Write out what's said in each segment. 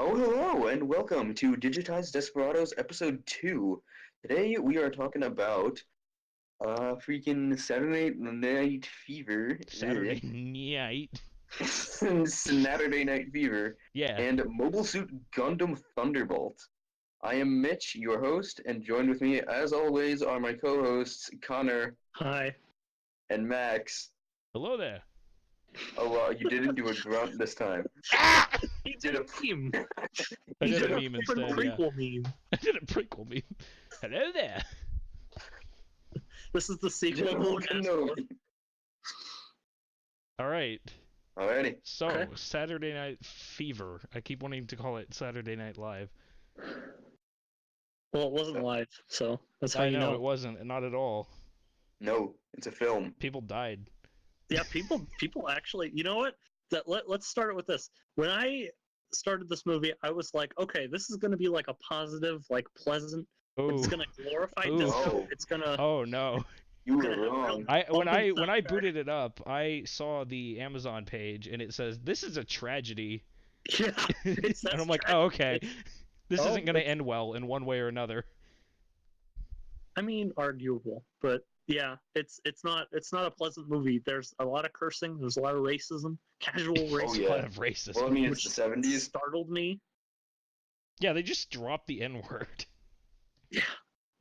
Oh, hello, and welcome to Digitized Desperados Episode 2. Today we are talking about freaking Saturday Night Fever. Saturday night. Saturday Night Fever. Yeah. And Mobile Suit Gundam Thunderbolt. I am Mitch, your host, and joined with me, as always, are my co-hosts, Connor. Hi. And Max. Hello there. Oh, well, you didn't do a grunt this time. He did a meme. I He did a did meme a instead, prequel meme. I did a prequel meme. Hello there. This is the sequel. No. Alright. Alrighty. So, Okay. Saturday Night Fever. I keep wanting to call it Saturday Night Live. Well, it wasn't live, so that's how I you know. it wasn't. Not at all. No, it's a film. People died. Yeah, people actually. You know what? Let's start it with this. When I started this movie, I was like, okay, this is going to be like a positive, like pleasant. Ooh. It's going to glorify Ooh. disco. Oh. It's going to. Oh no. You were wrong. When I soundtrack. booted it up, I saw the Amazon page and it says this is a tragedy. Yeah. And I'm like, oh okay. This Oh, isn't gonna end well in one way or another. I mean, arguable, but yeah, it's not a pleasant movie. There's a lot of cursing. There's a lot of racism, casual racism. yeah. A lot of racism. Well, I mean, it's Which the 70s. startled me. Yeah, they just dropped the N-word. Yeah,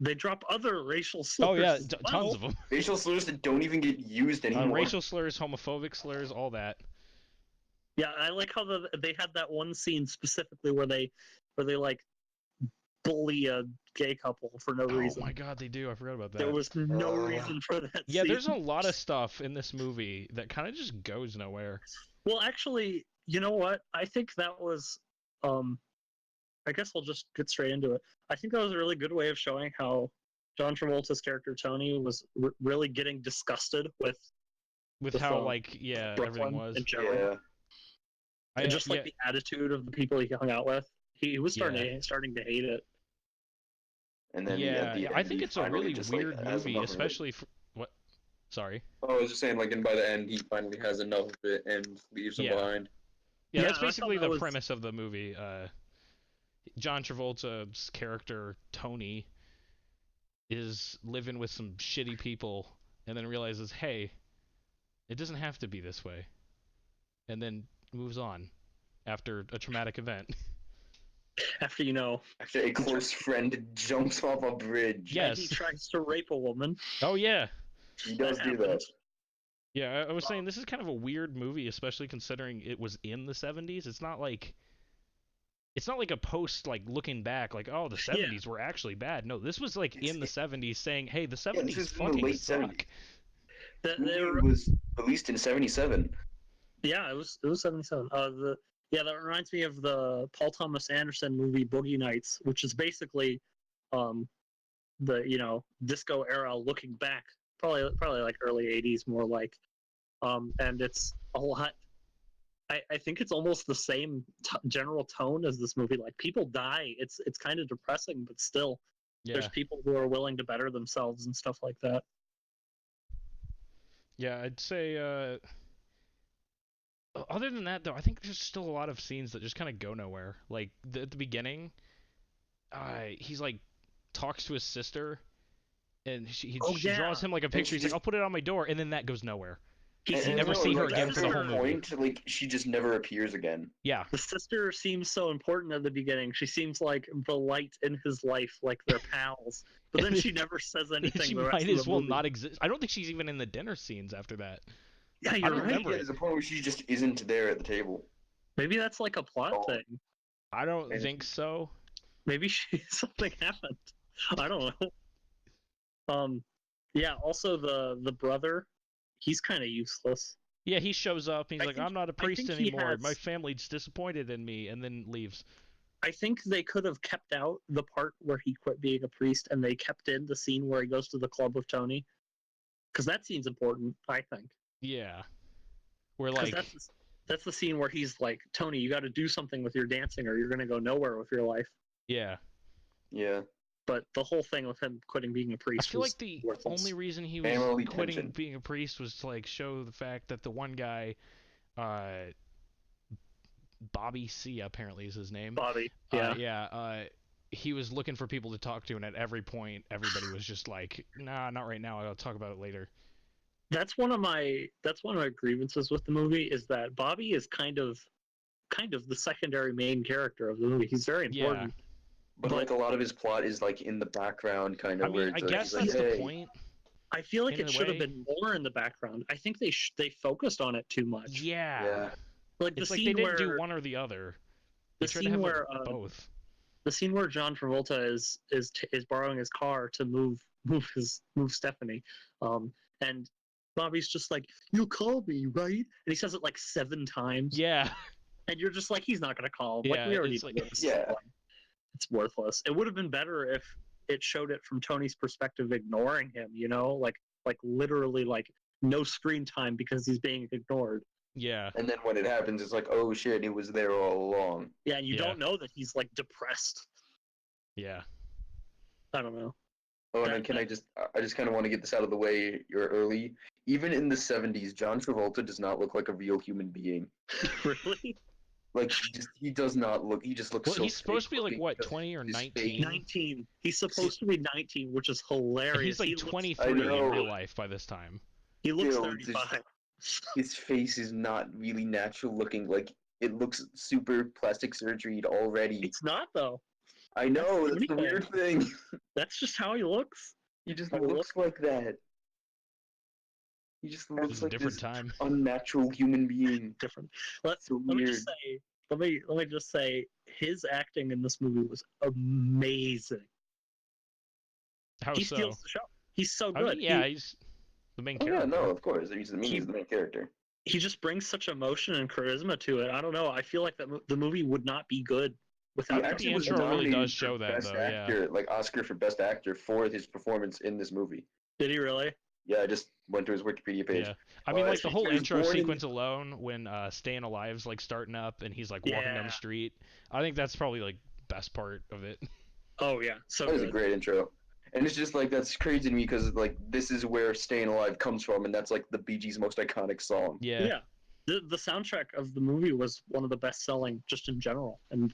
they drop other racial slurs. Oh yeah, as well. tons of them. Facial slurs that don't even get used anymore. Racial slurs, homophobic slurs, all that. Yeah, I like how they had that one scene specifically where they like bully a gay couple for no reason. Oh my god, they do. I forgot about that. There was no reason for that. Yeah, scene. there's a lot of stuff in this movie that kind of just goes nowhere. Well, actually, you know what? I think that was. I guess I'll just get straight into it. I think that was a really good way of showing how John Travolta's character Tony was really getting disgusted with how Brooklyn everything was. in general. Yeah. And just like the attitude of the people he hung out with, he was starting to hate it. And then I think it's a really just, weird has movie, enough of it. especially for what? Sorry. Oh, I was just saying, like, and by the end, he finally has enough of it and leaves them behind. Yeah, Yeah, that's I thought basically that the was- premise of the movie. John Travolta's character Tony is living with some shitty people, and then realizes, hey, it doesn't have to be this way, and then moves on after a traumatic event. After After a close friend jumps off a bridge. Yes. he tries to rape a woman. Oh yeah. He does do that. Yeah, I was saying this is kind of a weird movie, especially considering it was in the 70s. It's not like a post like looking back like, oh, the 70s were actually bad. No, this was like in the 70s saying, hey, the 70s this is in fucking the late suck. 70s. It was released in 77. Yeah, it was 77. That reminds me of the Paul Thomas Anderson movie Boogie Nights, which is basically the disco era looking back, probably like early 80s, more like, and it's a lot. I think it's almost the same general tone as this movie. Like, people die. It's kind of depressing, but still, there's people who are willing to better themselves and stuff like that. Yeah, I'd say other than that, though, I think there's still a lot of scenes that just kind of go nowhere. Like, at the beginning, he's like, talks to his sister, and she draws him like a picture. He's like, I'll put it on my door, and then that goes nowhere. You never see her again for the whole movie. Like, she just never appears again. Yeah. The sister seems so important at the beginning. She seems like the light in his life, like they're pals. But then she never says anything. She might as well not exist. I don't think she's even in the dinner scenes after that. Yeah, you're I don't right. remember There's a point where she just isn't there at the table. Maybe that's like a plot thing. I don't think so. Maybe something happened. I don't know. Yeah. Also, the brother, he's kind of useless. Yeah, he shows up. And he's like, I'm not a priest anymore. Has... My family's disappointed in me, and then leaves. I think they could have kept out the part where he quit being a priest, and they kept in the scene where he goes to the club with Tony, because that scene's important, I think. Yeah. Where like that's the scene where he's like, Tony, you got to do something with your dancing, or you're gonna go nowhere with your life. Yeah. Yeah. But the whole thing with him quitting being a priest, I feel like the only reason he was quitting being a priest was to like show the fact that the one guy Bobby C apparently is his name. Bobby. Yeah. He was looking for people to talk to, and at every point, everybody was just like, "Nah, not right now. I'll talk about it later." That's one of my grievances with the movie is that Bobby is kind of the secondary main character of the movie. He's very important. Yeah. But like a lot of his plot is like in the background, kind of. I mean, where it's I like, guess he's like, that's hey. the point. I feel like In it a should have way. been more in the background. I think they focused on it too much. Yeah. Like the It's like scene they didn't where do one or the other. They the tried to scene have where both. the scene where John Travolta is borrowing his car to move Stephanie, and Bobby's just like, "You called me, right?" And he says it like 7 times. Yeah. And you're just like, he's not gonna call him. Yeah, Like we already it's like- know this. Yeah. It's worthless. It would have been better if it showed it from Tony's perspective, ignoring him. You know, like literally like no screen time because he's being ignored. Yeah. And then when it happens, it's like, oh shit, he was there all along. Yeah, and you Yeah. don't know that he's like depressed. Yeah. I don't know. Oh, and then I just kind of want to get this out of the way early. Even in the 70s, John Travolta does not look like a real human being. Really? Like, he does not look, he just looks Well, so he's supposed to be like, fake what, because 20 or his 19? 19. He's supposed to be 19, which is hilarious. And he's like He looks- 23 I in know. real life by this time. He looks Still, 35. His face is not really natural looking. Like, it looks super plastic surgery already. It's not though. I know, That's that's the the weird thing. That's just how he looks. He just Oh, looks like that. He just It looks was a like different this time. unnatural human being. Different. So Let me weird. just say. Let me just say. His acting in this movie was amazing. How He so? steals the show. He's so I good. mean, yeah, he's the main Oh, yeah, character. no, of course. He's the main character. He just brings such emotion and charisma to it. I don't know. I feel like the movie would not be good without. He him. actually The was intro really nominated does show for that, Best though, yeah. Actor, like Oscar for Best Actor for his performance in this movie. Did he really? Yeah, I just went to his Wikipedia page. Yeah. I mean, like, the whole he was intro born in- sequence alone, when Staying Alive's, like, starting up, and he's, like, walking down Yeah. the street, I think that's probably, like, best part of it. Oh yeah, so That was a good. great intro. And it's just like, that's crazy to me because, like, this is where Staying Alive comes from, and that's, like, the Bee Gees' most iconic song. Yeah. Yeah. The soundtrack of the movie was one of the best selling just in general. And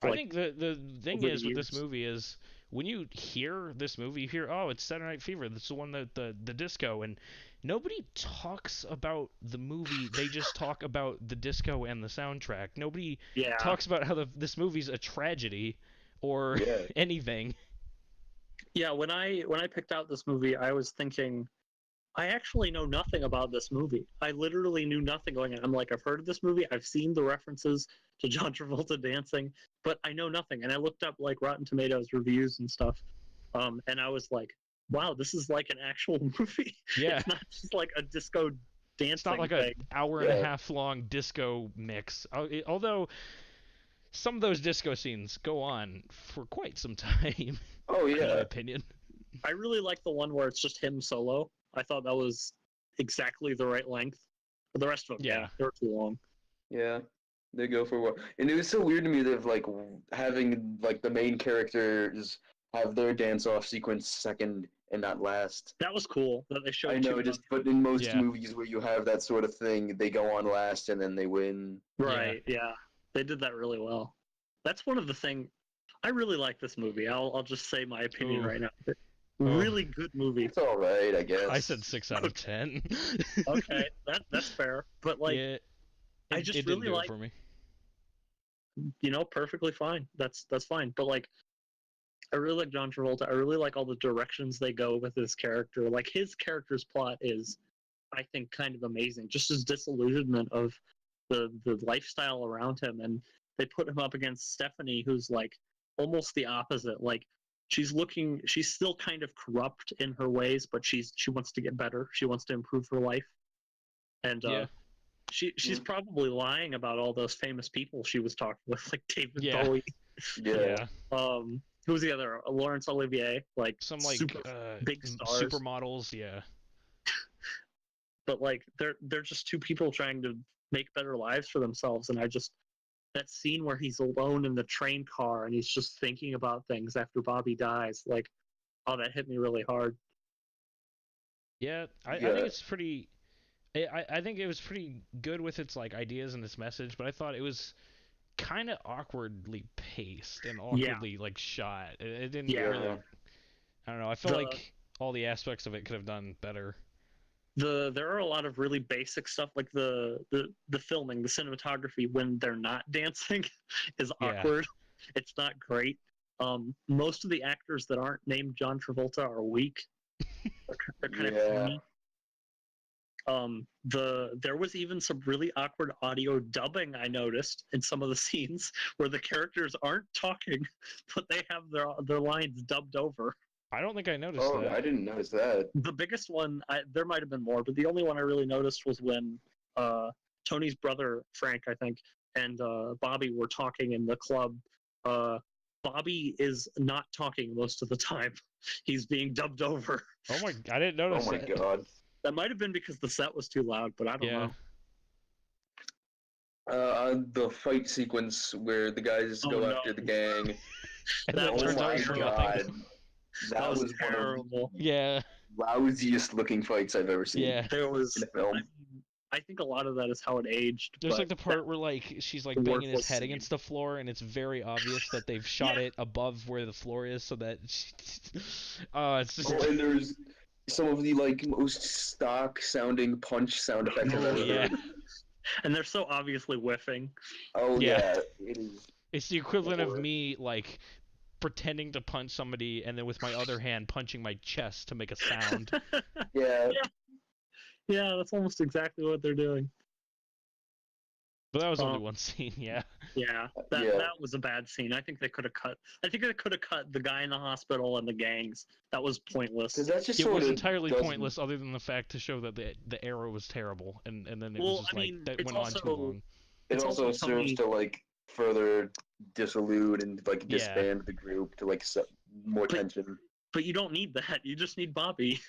I like, think the thing over the is with this years. movie is when you hear this movie, you hear, oh, it's Saturday Night Fever. That's the one that the disco, and nobody talks about the movie. They just talk about the disco and the soundtrack. Nobody yeah. talks about how this movie's a tragedy or Yeah. anything. Yeah, when I picked out this movie, I was thinking, I actually know nothing about this movie. I literally knew nothing going on. I'm like, I've heard of this movie, I've seen the references to John Travolta dancing, but I know nothing. And I looked up like Rotten Tomatoes reviews and stuff, and I was like, wow, this is like an actual movie. Yeah. It's not just like a disco dancing It's not like thing. an hour and a half long disco mix. Although some of those disco scenes go on for quite some time, Oh, in my yeah. opinion. I really like the one where it's just him solo. I thought that was exactly the right length. But the rest of them, Yeah. they were too long. Yeah. They go for what? And it was so weird to me that, like, having, like, the main characters have their dance-off sequence second and not last. That was cool that they showed. I know, but in most Yeah. movies where you have that sort of thing, they go on last and then they win. Right, yeah. They did that really well. That's one of the things. I really like this movie. I'll just say my opinion Ooh. right now. Oh. Really good movie. It's all right, I guess. I said 6 out of 10. Okay, that's fair. But like, yeah, I just it didn't really do like- it for me. perfectly fine. That's fine. But like, I really like John Travolta. I really like all the directions they go with his character. Like his character's plot is, I think, kind of amazing. Just his disillusionment of the lifestyle around him, and they put him up against Stephanie, who's like almost the opposite. Like she's still kind of corrupt in her ways, but she wants to get better. She wants to improve her life, and Yeah. she's probably lying about all those famous people she was talking with, like David Yeah. Bowie. Yeah. Who's the other? Laurence Olivier, like Some like super big stars. supermodels, yeah. But like they're just two people trying to make better lives for themselves, and that scene where he's alone in the train car and he's just thinking about things after Bobby dies, like, oh, that hit me really hard. Yeah, I Yeah. think it's pretty. I think it was pretty good with its like ideas and its message, but I thought it was kind of awkwardly paced and awkwardly like shot. It didn't Yeah. really. I don't know. I feel The- like all the aspects of it could have done better. There are a lot of really basic stuff like the filming, the cinematography when they're not dancing is Yeah. awkward. It's not great. Most of the actors that aren't named John Travolta are weak. They're kind of funny. There was even some really awkward audio dubbing I noticed in some of the scenes where the characters aren't talking, but they have their lines dubbed over. I don't think I noticed that. I didn't notice that. The biggest one, there might have been more, but the only one I really noticed was when Tony's brother Frank, I think, and Bobby were talking in the club. Bobby is not talking most of the time. He's being dubbed over. Oh my! I didn't notice. Oh my that. god. That might have been because the set was too loud, but I don't Yeah. know. The fight sequence where the guys Oh, go no. after the gang. And That then was turns out my it's terrible. nothing. god. That was one of terrible. Yeah. the lousiest looking fights I've ever seen Yeah. There was. in a film. I think a lot of that is how it aged. There's but like the part where like she's like the banging his worthless head scene. against the floor, and it's very obvious that they've shot it above where the floor is, so that. It's just. Oh, and there's some of the like most stock sounding punch sound effects I've ever Yeah. heard. And they're so obviously whiffing. Oh Yeah. yeah, it is. It's the equivalent of Or- me like pretending to punch somebody and then with my other hand punching my chest to make a sound. Yeah. Yeah, that's almost exactly what they're doing. But that was only one scene, yeah. Yeah, that was a bad scene. I think they could have cut. I think they could have cut the guy in the hospital and the gangs. That was pointless. Because that's just It was sorta entirely doesn't- pointless, other than the fact to show that the arrow was terrible, and then it Well, was just I mean, that it's went on too also- long. It It's also also serves Tony- to like further dissolute and like Yeah. disband the group to like set more But- tension. But you don't need that. You just need Bobby.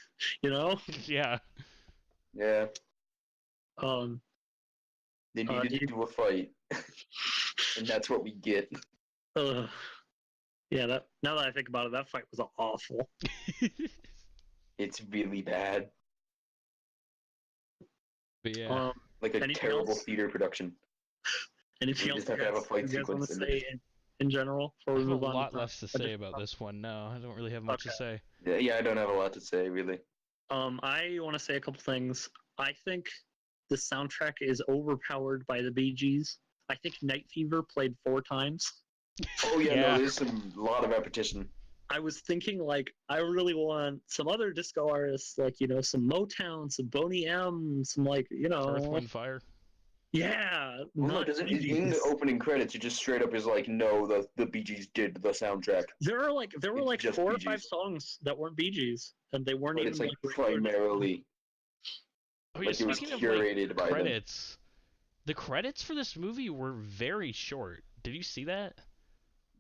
You know. Yeah. Yeah, Um. they needed to do a fight, and that's what we get. Yeah. That. Now that I think about it, that fight was awful. It's really bad, But yeah. like a Anything terrible else? theater production. Anything We else just have to have a fight you guys want to sequence in say in general before I we have a move on? lot to less to a say different about topic? this one. No, I don't really have much to say. Yeah, I don't have a lot to say really. I want to say a couple things. I think the soundtrack is overpowered by the Bee Gees. I think Night Fever played 4 times. Oh yeah, Yeah. no, there's some lot of repetition. I was thinking like I really want some other disco artists, like some Motown, some Boney M, some like Earth, Wind, Fire. yeah. Well, no, not does it Bee in the Gees. opening credits? It just straight up is like, no, the Bee Gees did the soundtrack, There were It's like just 4 or Bee 5 Gees. songs that weren't Bee Gees, and they weren't but even it's like regular disco. primarily Oh yeah, like it was speaking of like curated by them. credits, the credits for this movie were very short. Did you see that?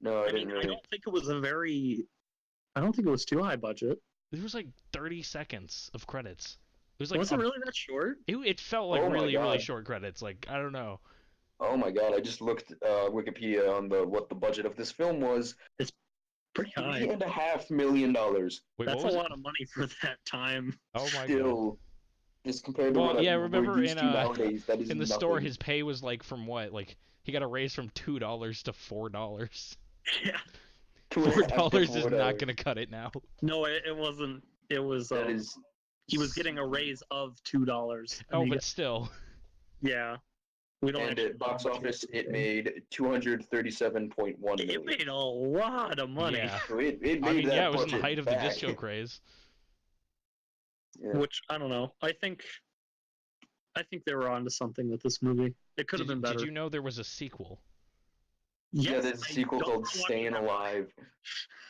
No, I I didn't mean, I really. don't think it was I don't think it was too high budget. There was like 30 seconds of credits. It was like Was it really that short? it felt like Oh my really God. short credits. Like I don't know. Oh my god! I just looked Wikipedia on what the budget of this film was. Pretty high. $3.5 million. Wait, That's what was a it? lot of money for that time. Oh my god. Still, just compared to Well, what yeah, we're remember used in, to nowadays, that is In the nothing. store, his pay was like from what? Like he got a raise from $2 to $4. Yeah. $4 is $4. not gonna cut it now. No, it wasn't. It was. That is. He was getting a raise of $2. Oh, but still. Yeah. We don't. And actually at box know how much office, it was. made $237.1 million. It made a lot of money. Yeah. So it made I mean, that yeah, it was in the budget height of the back. disco craze. Yeah. Which I don't know. I think they were onto something with this movie. It could have been better. Did you know there was a sequel? Yeah, Yes, there's a I sequel don't called know why Staying we have- Alive.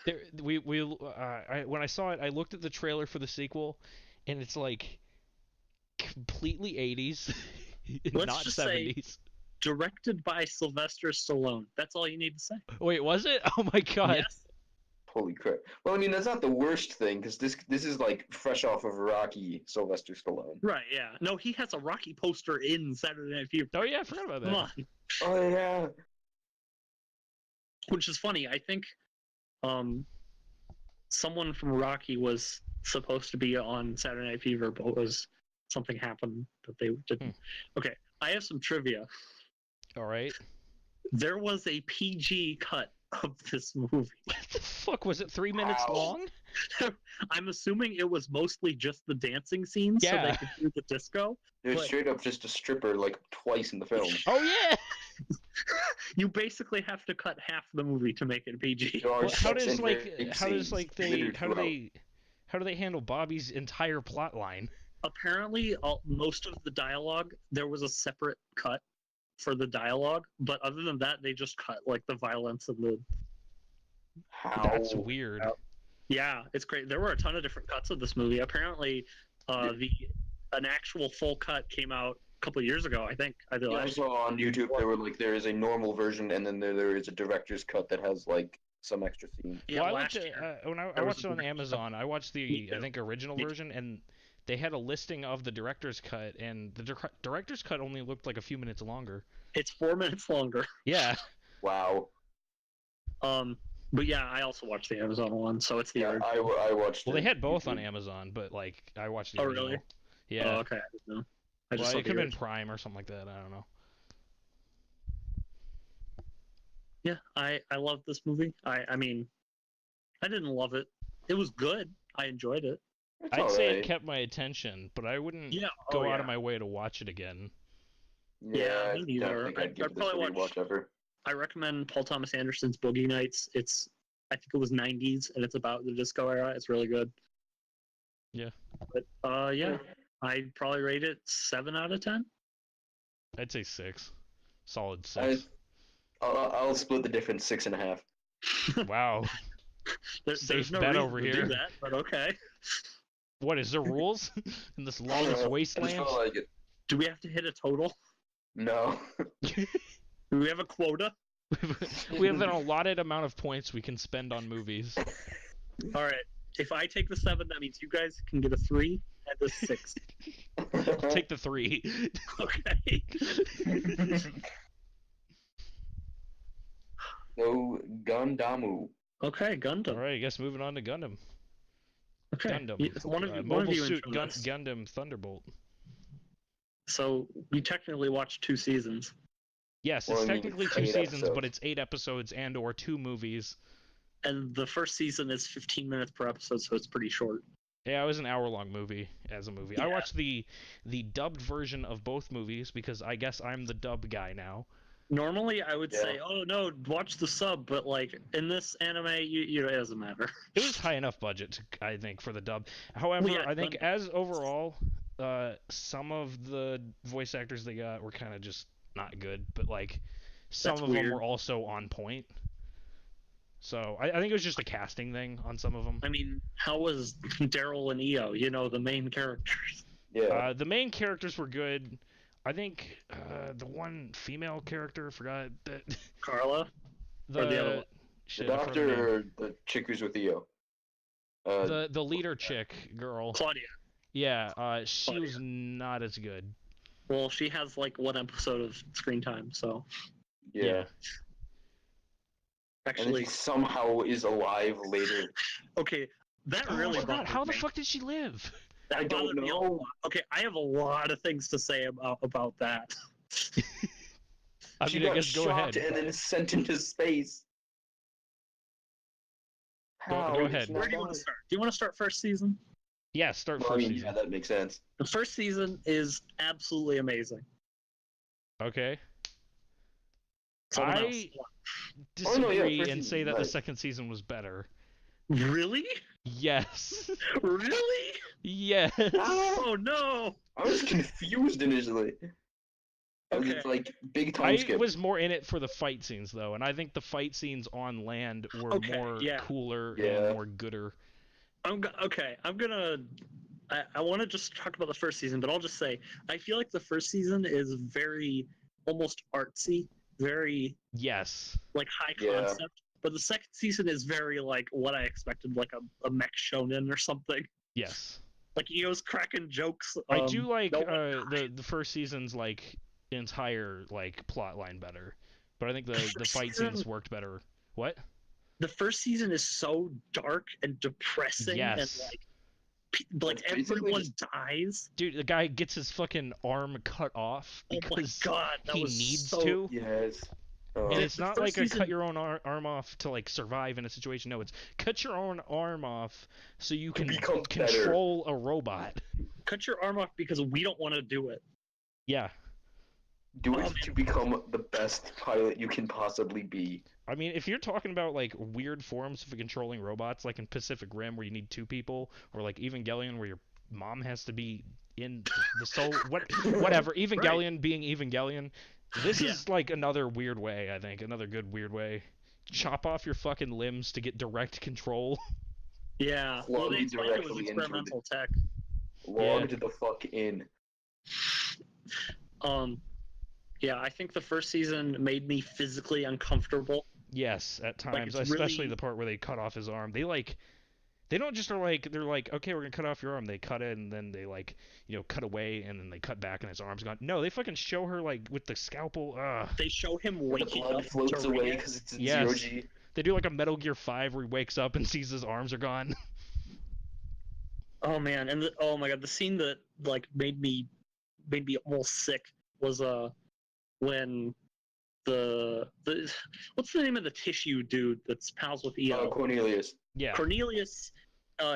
There, when I saw it, I looked at the trailer for the sequel, and it's like completely 80s, Let's not just say- 70s. Directed by Sylvester Stallone. That's all you need to say. Wait, was it? Oh my god. Yes. Holy crap! Well, I mean, that's not the worst thing because this is like fresh off of Rocky, Sylvester Stallone. Right. Yeah. No, he has a Rocky poster in Saturday Night Fever. Oh yeah, I forgot about Come that. on. Oh yeah. Which is funny. I think someone from Rocky was supposed to be on Saturday Night Fever, but something happened that they didn't. Okay, I have some trivia. All right. There was a PG cut of this movie. What the fuck was it? 3 minutes Wow. long? I'm assuming it was mostly just the dancing scenes, so Yeah. they could do the disco. There's But- straight up just a stripper like twice in the film. Oh yeah. You basically have to cut half the movie to make it PG. There are Well, how sex does and like rape how does scenes like they littered how do throughout. they handle Bobby's entire plot line? Apparently, most of the dialogue, there was a separate cut for the dialogue, but other than that, they just cut like the violence and the. How? That's weird. Yeah, it's great. There were a ton of different cuts of this movie. Apparently, an actual full cut came out a couple of years ago. I think either Yeah, I last. saw on YouTube there were like there is a normal version and then there is a director's cut that has like some extra scenes. Yeah, Well, I last looked year. at, when I there was watched it a on director's Amazon, I watched Me the too. I think original Me too. version, and they had a listing of the director's cut, and the director's cut only looked like a few minutes longer. It's 4 minutes longer. Yeah. Wow. But yeah, I also watched the Amazon one, so it's the Yeah, original. I watched. Well, they it. had both on Amazon, but like I watched the Oh, original. really? Yeah. Oh, okay. I didn't know. I just Well, saw it the could have been original. Prime or something like that. I don't know. Yeah, I love this movie. I mean, I didn't love it. It was good. I enjoyed it. It's I'd say it alright. kept my attention, but I wouldn't Yeah. go oh, out yeah. of my way to watch it again. Yeah, me I neither. don't think I'd give I'd this a probably rewatch ever. I recommend Paul Thomas Anderson's Boogie Nights. I think it was 90s, and it's about the disco era. It's really good. Yeah. But yeah, I'd probably rate it 7 out of 10. I'd say 6. Solid I- 6. I'll split the difference 6.5. Wow. There's Safe no bet reason over to here. do that, but okay. What is there rules in this I don't know, lawless I just wasteland? felt like it. Do we have to hit a total? No. Do we have a quota? We have an allotted amount of points we can spend on movies. All right. If I take the 7, that means you guys can get a 3 and a 6. Take the 3. Okay. No Gundamu. Okay, Gundam. All right, I guess moving on to Gundam. Okay. Gundam. One of Mobile you Suit intro this. Gundam Thunderbolt. So you technically watched 2 seasons. Yes, Well, it's I mean, technically it's 2 8 seasons, but episodes. it's 8 episodes and or 2 movies. And the first season is 15 minutes per episode, so it's pretty short. Yeah, it was an hour-long movie as a movie. I Yeah. watched the dubbed version of both movies because I guess I'm the dub guy now. Normally, I would Yeah. say, "Oh no, watch the sub," but like in this anime, it doesn't matter. It was high enough budget, I think, for the dub. However, yeah, I think Gundam. as overall, some of the voice actors they got were kind of just not good, but like some That's of them weird. were also on point. So I think it was just a casting thing on some of them. I mean, how was Daryl and Io? The main characters. Yeah. The main characters were good. I think the one female character, forgot that Carla. the, Or the other one? The shit, I forgot her name. doctor or the chick who's with EO? The leader chick girl. Claudia. Yeah, she Claudia. was not as good. Well, she has like 1 episode of screen time, so Yeah. And then actually, he somehow is alive later. okay, that Oh, really I forgot. bothered How the me. fuck did she live? That I don't bothered me a know. lot. Okay, I have a lot of things to say about that. I She mean, I got guess go shot ahead. and then sent into space. Go How? ahead. It's Where not do you want to done. start? Do you want to start first season? Yeah, start Well, I first mean, season. yeah, that makes sense. The first season is absolutely amazing. Okay. Someone I else. disagree Oh, no, yeah, first and say season's that the nice. second season was better. Really? Yes. Really? Yes. Oh no! I was confused initially. Okay. It's like big time I skip. was more in it for the fight scenes though, and I think the fight scenes on land were Okay, more yeah. cooler Yeah. and more gooder. Okay, I'm gonna. I want to just talk about the first season, but I'll just say I feel like the first season is very almost artsy, very Yes. like high Yeah. concept. But the second season is very like what I expected, like a mech shonen or something. Yes. Like Io's cracking jokes. I do like no one the first season's like entire like plot line better, but I think the first fight season- scenes worked better. What? The first season is so dark and depressing, Yes. and like It's basically everyone just- dies. Dude, the guy gets his fucking arm cut off Oh my because god, that he was needs so, to. Yes. And it's The not first like a season- cut your own arm off to like survive in a situation. No, it's cut your own arm off so you can become control a robot. Cut your arm off because we don't want to do it. Yeah. Do Oh, it man. to become the best pilot you can possibly be. I mean, if you're talking about like weird forms of controlling robots, like in Pacific Rim where you need 2 people, or like Evangelion where your mom has to be in the soul, whatever. Evangelion being Evangelion, this is like another weird way. I think another good weird way. Chop off your fucking limbs to get direct control. Yeah. Plug Well, they explained it was directly into experimental tech. Logged the fuck in. Yeah, I think the first season made me physically uncomfortable. Yes, at times, it's especially really- the part where they cut off his arm. They don't just they're like, okay, we're gonna cut off your arm. They cut it and then they like, cut away and then they cut back and his arm's gone. No, they fucking show her like with the scalpel. They show him The waking blood up floats to away ring it. because it's in Yes. 0G. They do like a Metal Gear 5 where he wakes up and sees his arms are gone. Oh man, and oh my god, the scene that like made me almost sick was when the what's the name of the tissue dude that's pals with EO? Cornelius. Yeah. Cornelius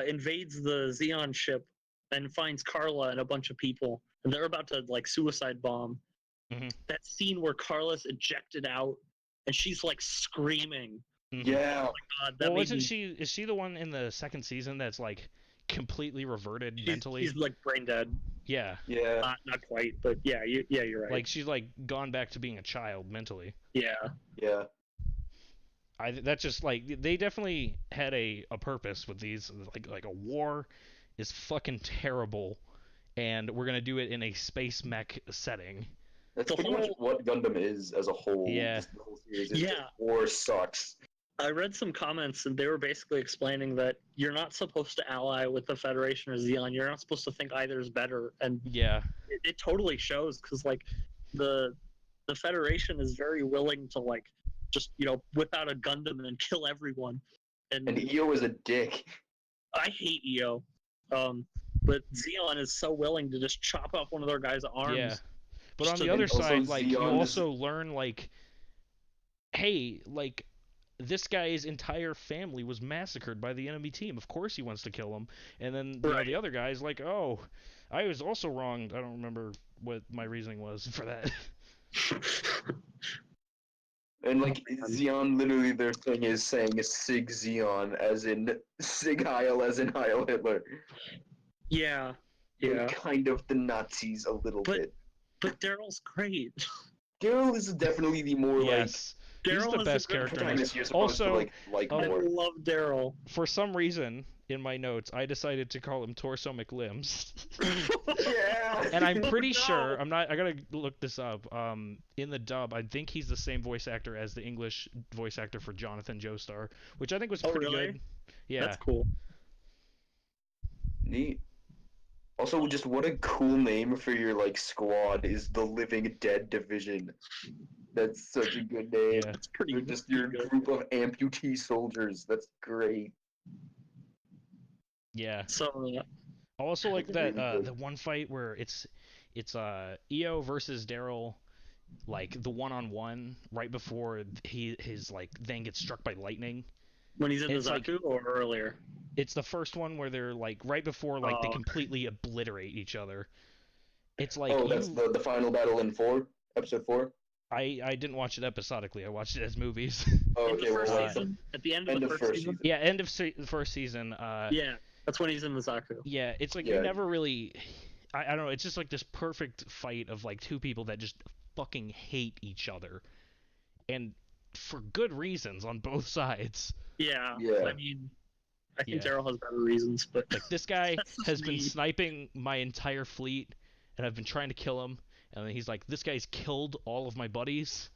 invades the Xeon ship and finds Carla and a bunch of people, and they're about to like suicide bomb. Mhm. That scene where Carla's ejected out and she's like screaming. Mhm. Yeah. God, that Well, made isn't me, she? Is she the one in the second season that's like completely reverted mentally? She's like brain dead. Yeah. Yeah. Not quite, but yeah, you're right. Like she's like gone back to being a child mentally. yeah. Yeah. That's just like they definitely had a purpose with these. Like a war is fucking terrible, and we're gonna do it in a space mech setting. That's The pretty much whole- what Gundam is as a whole. Yeah. Just the whole series is Yeah. just war sucks. I read some comments and they were basically explaining that you're not supposed to ally with the Federation or Xeon. You're not supposed to think either is better, and Yeah. it totally shows because like the Federation is very willing to like just whip out a Gundam and kill everyone, and And EO is a dick. I hate EO, but Xeon is so willing to just chop off one of their guys' arms. Yeah. But just on to- the other Also, side, like you Xeon is- also learn like, hey, like this guy's entire family was massacred by the enemy team. Of course he wants to kill him. And then Right. the other guy's like, oh, I was also wronged. I don't remember what my reasoning was for that. And like Xeon, literally their thing is saying is Sig Xeon, as in Sig Heil, as in Heil Hitler. Yeah, They're yeah. kind of the Nazis a little But- bit. But Daryl's great. Daryl is definitely the more Yes. He's Daryl the is best a good character in protagonist this. you're supposed to Also, like I more. love Daryl. For some reason, in my notes, I decided to call him Torso McLimbs. Yeah. And I'm pretty No. sure, I gotta look this up. In the dub, I think he's the same voice actor as the English voice actor for Jonathan Joestar, which I think was Oh, pretty really? good. Yeah. That's cool. Neat. Also, just what a cool name for your like squad is the Living Dead Division. That's such a good name. Yeah. That's pretty. They're just your good. group of amputee soldiers. That's great. Yeah. So I also like That's that really good. the one fight where it's EO versus Daryl, like the one-on-one right before his like thing gets struck by lightning. when he's in the It's like- Zaku or earlier. It's the first one where they're like right before like they Oh. completely obliterate each other. It's like Oh, that's the final battle in episode 4? I didn't watch it episodically. I watched it as movies. Oh, In okay, the well, first uh, season, at the end end of of the first first season. Yeah, end of the first season. Yeah, that's when he's in the Zaku. Yeah, it's like Yeah. you never really. I don't know. It's just like this perfect fight of like two people that just fucking hate each other, and for good reasons on both sides. Yeah. Yeah. I mean, I think Yeah. Daryl has better reasons, but Like this guy That's just has been me. sniping my entire fleet, and I've been trying to kill him, and then he's like, "This guy's killed all of my buddies."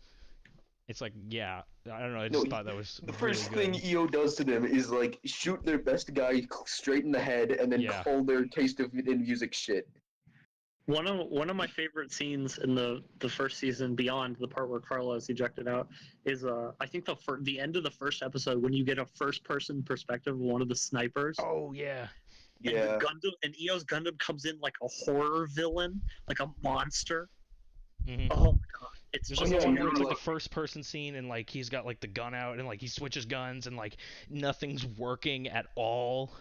It's like, yeah, I don't know. I just No, thought that was The really first good. thing EO does to them is like shoot their best guy straight in the head and then Yeah. call their taste of in music shit. one of my favorite scenes in the first season, beyond the part where Carla is ejected out, is I think the end of the first episode when you get a first person perspective of one of the snipers. Oh yeah, And Yeah. Gundam and EO's Gundam comes in like a horror villain, like a monster. hmm Oh my god! It's There's just like the one where it's like like- the first person scene and like he's got like the gun out and like he switches guns and like nothing's working at all.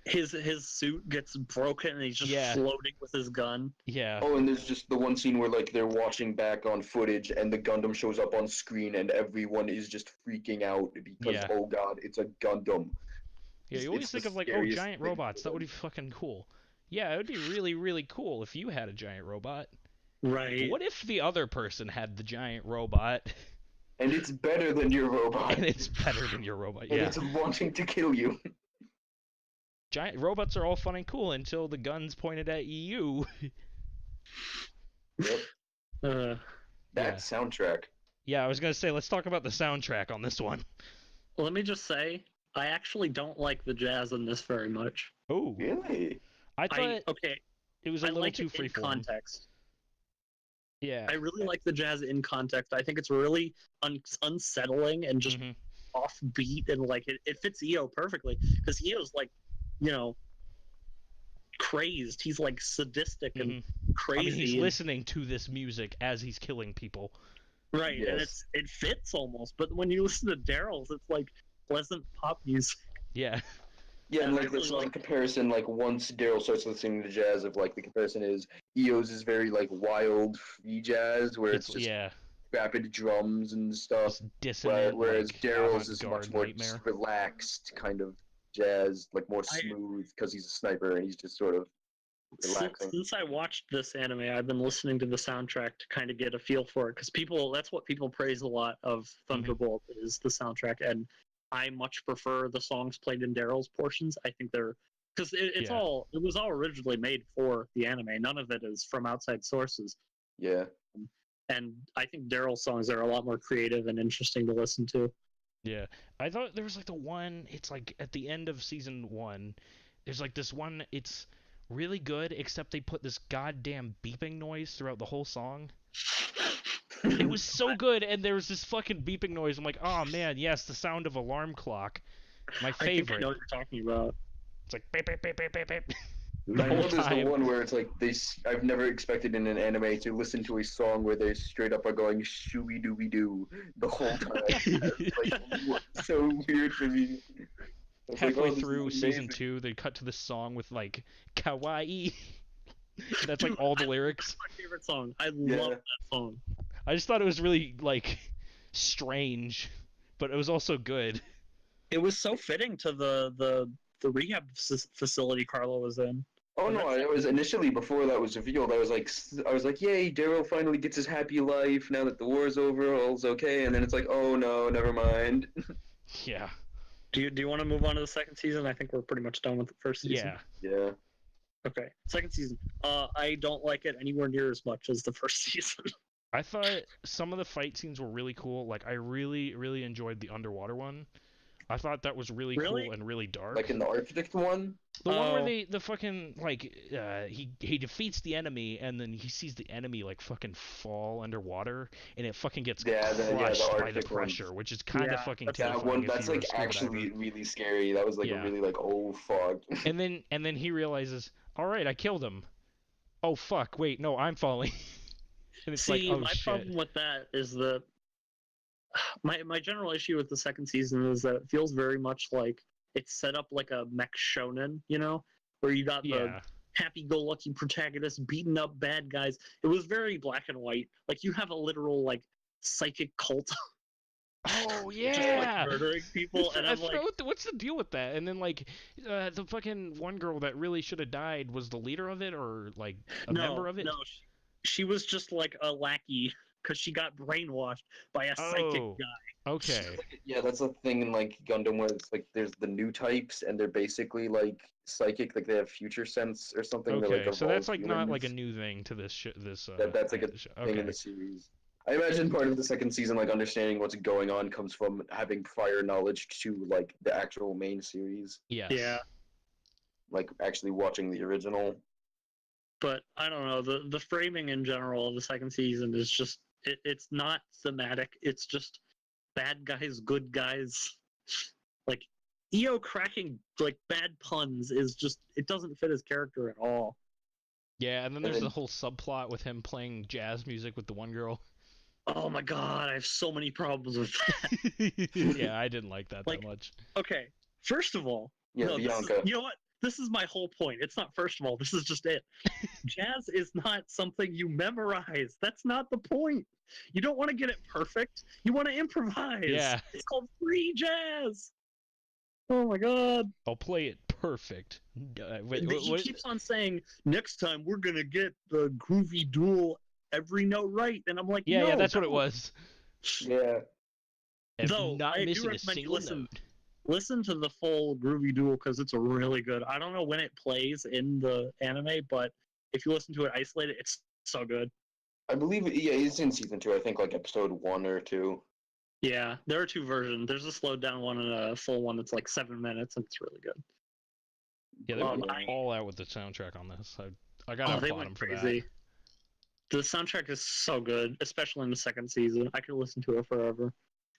his suit gets broken and he's just Yeah. floating with his gun. Yeah. Oh, and there's just the one scene where like they're watching back on footage and the Gundam shows up on screen and everyone is just freaking out because Yeah. oh god, it's a Gundam. Yeah, you It's always the think of like, oh, scariest giant thing robots. That for would be them. fucking cool. Yeah, it would be really, really cool if you had a giant robot. Right. What if the other person had the giant robot And it's better than your robot. and it's better than your robot? And Yeah. it's wanting to kill you. Giant robots are all fun and cool until the gun's pointed at you. Yep. Uh, That Yeah. soundtrack. Yeah, I was gonna say, let's talk about the soundtrack on this one. let me just say, I actually don't like the jazz in this very much. Oh, Really? I thought Okay, it was a I little like too it in freeform. context. Yeah. I really like the jazz in context. I think it's really unsettling and just Mhm. offbeat, and like it fits EO perfectly because EO's like, you know, crazed. He's like sadistic and Mhm. crazy. I mean, he's and- listening to this music as he's killing people. right, and Yes. it fits almost. But when you listen to Daryl's, it's like pleasant pop music. Yeah. Yeah, and I like really this like like comparison, like once Daryl starts listening to jazz, of like the comparison is EO's is very like wild free jazz, where it's just yeah, rapid drums and stuff. just dissonant. Whereas like, Daryl's is avant-garde much more nightmare. just relaxed kind of jazz, like more I- smooth because he's a sniper and he's just sort of relaxing. Since I watched this anime, I've been listening to the soundtrack to kind of get a feel for it because that's what people praise a lot of Thunderbolt is the soundtrack, and I much prefer the songs played in Daryl's portions. I think they're because it Yeah. was all originally made for the anime. None of it is from outside sources, Yeah. and I think Daryl's songs are a lot more creative and interesting to listen to. Yeah, I thought there was like the one. It's like at the end of season 1. There's like this one. It's really good, except they put this goddamn beeping noise throughout the whole song. It was so good, and there was this fucking beeping noise. I'm like, oh man, yes, the sound of alarm clock, my I think I favorite. know what you're talking about. It's like beep beep beep beep beep beep. I whole know there's the time. one where it's like I've never expected in an anime to listen to a song where they straight up are going shooby dooby doo the whole time. It's like so weird for me. I was like, Halfway oh, this is through season amazing. 2, they cut to this song with like kawaii. That's like all the lyrics. My favorite song. I Yeah. love that song. I just thought it was really like strange, but it was also good. It was so fitting to the rehab facility Carlo was in. Oh no! I was initially before that was revealed. I was like, yay! Daryl finally gets his happy life now that the war's over. All's okay. And then it's like, oh no, never mind. Yeah. Do you want to move on to the second season? I think we're pretty much done with the first season. Yeah. Yeah. Okay. Second season. I don't like it anywhere near as much as the first season. I thought some of the fight scenes were really cool. Like I really, really enjoyed the underwater one. I thought that was really Really? cool and really dark. Like in the Arctic one. The one where Oh. the fucking like he defeats the enemy and then he sees the enemy like fucking fall underwater and it fucking gets Yeah, the crushed by the Arctic one. pressure, which is kind of Yeah, fucking that's- That terrifying. one. if That's you were a like scuba actually diver. really scary. That was like Yeah. a really like oh fuck. And then he realizes, all right, I killed him. Oh fuck, wait, no, I'm falling. And it's See, like, oh my shit. problem with that is that my general issue with the second season is that it feels very much like it's set up like a mech shonen, you know, where you got the Yeah. happy-go-lucky protagonist beating up bad guys. It was very black and white. Like you have a literal like psychic cult Oh just yeah. like murdering people, and I I'm like, forgot what's the deal with that? And then like the fucking one girl that really should have died was the leader of it or like a member of it? No, she was just like a lackey because she got brainwashed by a psychic Oh. guy. Okay. Yeah, that's the thing in like Gundam where it's like there's the new types and they're basically like psychic, like they have future sense or something. They're, Okay. like, So that's like evolved not like a humans. new thing to this this That's like a sh- thing okay. in the series. I imagine part of the second season, like understanding what's going on, comes from having prior knowledge to like the actual main series, Yes. Yeah. like actually watching the original. But I don't know, the framing in general of the second season is just it's not thematic. It's just bad guys, good guys. Like EO cracking like bad puns is just it doesn't fit his character at all. Yeah, and then there's then- the whole subplot with him playing jazz music with the one girl. Oh my god, I have so many problems with that. Yeah, I didn't like that Like, that much. Okay, first of all, Yeah, no, Bianca. you know what? This is my whole point. It's not first of all. This is just it. Jazz is not something you memorize. That's not the point. You don't want to get it perfect. You want to improvise. Yeah. It's called free jazz. Oh my god. I'll play it perfect. Wait, He what? keeps on saying, next time we're going to get the groovy duel every note right. And I'm like, Yeah, no, yeah, that's what it don't. was. Yeah. And Though, not I do missing a recommend you single note. listen to the full groovy duel because it's a really good. I don't know when it plays in the anime, but if you listen to it isolated, it's so good. I believe yeah, it's in season 2. I think like episode 1 or 2. Yeah, there are two versions. There's a slowed down one and a full one that's like 7 minutes, and it's really good. Yeah, they went I- all out with the soundtrack on this. I gotta they applaud went them for crazy. that. The soundtrack is so good, especially in the second season. I could listen to it forever.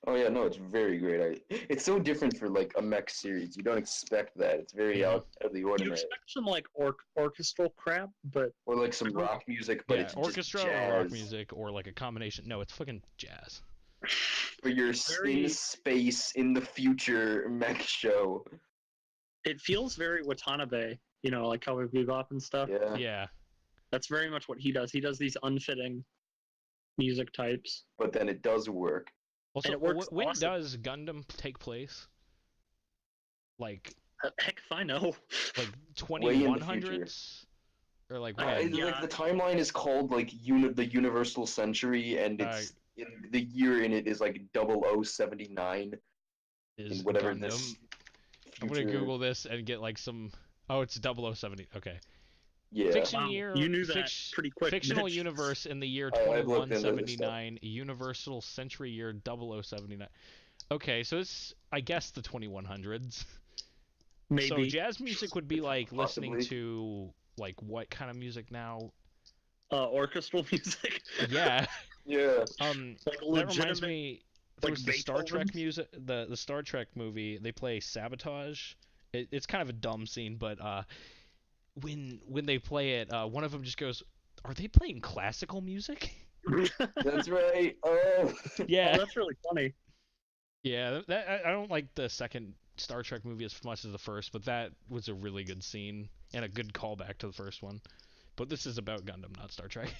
Oh yeah, no, it's very great. It's so different for like a mech series. You don't expect that. It's very Mhm. out of the You ordinary. expect some like orchestral crap, but Or like some rock music, but Yeah, it's orchestra just jazz. or rock music or like a combination. No, it's fucking jazz. For your Very- in space in the future mech show. it feels very Watanabe, you know, like Cowboy Bebop and stuff. Yeah. Yeah. That's very much what he does. He does these unfitting music types. But then it does work. Also, And it works when awesome. does Gundam take place? Like Heck if I know. like Way in the 2100s or like I- when? yeah. Like the timeline is called like the Universal Century, and it's the year in it is like 0079 Is in whatever Gundam? this. I'm gonna future- Google this and get like some. Oh, it's 0070. Okay. Yeah. Fiction Wow, year. you knew that pretty quick. Fictional Mitch. universe in the year I've looked into this 2179. Universal Century year 0079. Okay, so it's I guess the 2100s. Maybe. So jazz music would be like listening Possibly. to like what kind of music now? Orchestral music. Yeah. Yeah. Like That reminds legitimate. me. There like was the Star Trek Beethoven? music, the Star Trek movie. They play Sabotage. It's kind of a dumb scene, but when they play it, one of them just goes, "Are they playing classical music?" That's right. Oh. Yeah. Oh, that's really funny. Yeah, I don't like the second Star Trek movie as much as the first, but that was a really good scene and a good callback to the first one. But this is about Gundam, not Star Trek.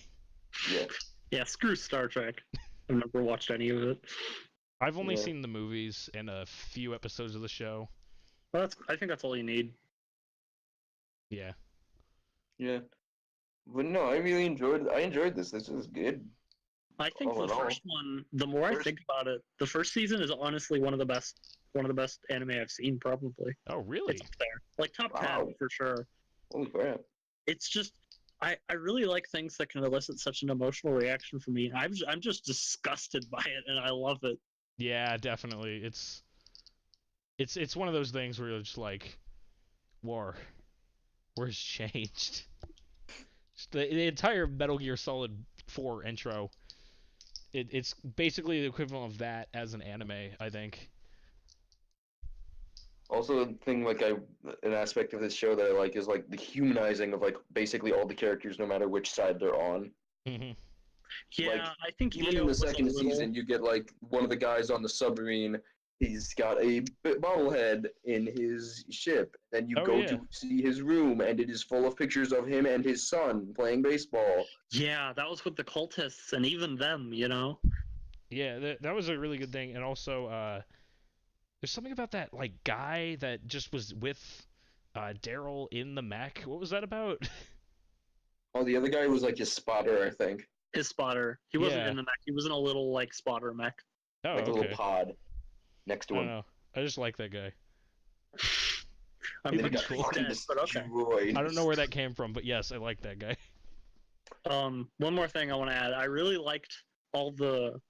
Yeah. Yeah, screw Star Trek. I've never watched any of it. I've only Yeah. seen the movies and a few episodes of the show. Well, I think that's all you need. Yeah. Yeah. But no, I really enjoyed this. This was good. I think All the in all. first one, the more I First- think about it, the first season is honestly one of the best anime I've seen, probably. Oh, really? It's up there. Like top Wow. 10 for sure. Holy crap. It's just I really like things that can elicit such an emotional reaction from me. I'm just disgusted by it and I love it. Yeah, definitely. It's one of those things where you're just like, war's changed. Just the entire Metal Gear Solid 4 intro. It's basically the equivalent of that as an anime, I think. Also, the thing an aspect of this show that I like is like the humanizing of like basically all the characters, no matter which side they're on. Hmm. Yeah, Like, I think Even EO in the was a second little- season, you get like one of the guys on the submarine. He's got a bobblehead in his ship. Then you Oh, go yeah. to see his room, and it is full of pictures of him and his son playing baseball. Yeah, that was with the cultists and even them, you know. Yeah, that was a really good thing. And also, there's something about that like guy that just was with Daryl in the mech. What was that about? Oh, the other guy was like his spotter, I think, His spotter. He wasn't Yeah. in the mech. He was in a little like spotter mech. Oh, like a okay. little pod next I to don't him. know. I just like that guy. I And mean, then he got he's fucking dead, but okay. destroyed. I don't know where that came from, but yes, I like that guy. One more thing I want to add. I really liked all the.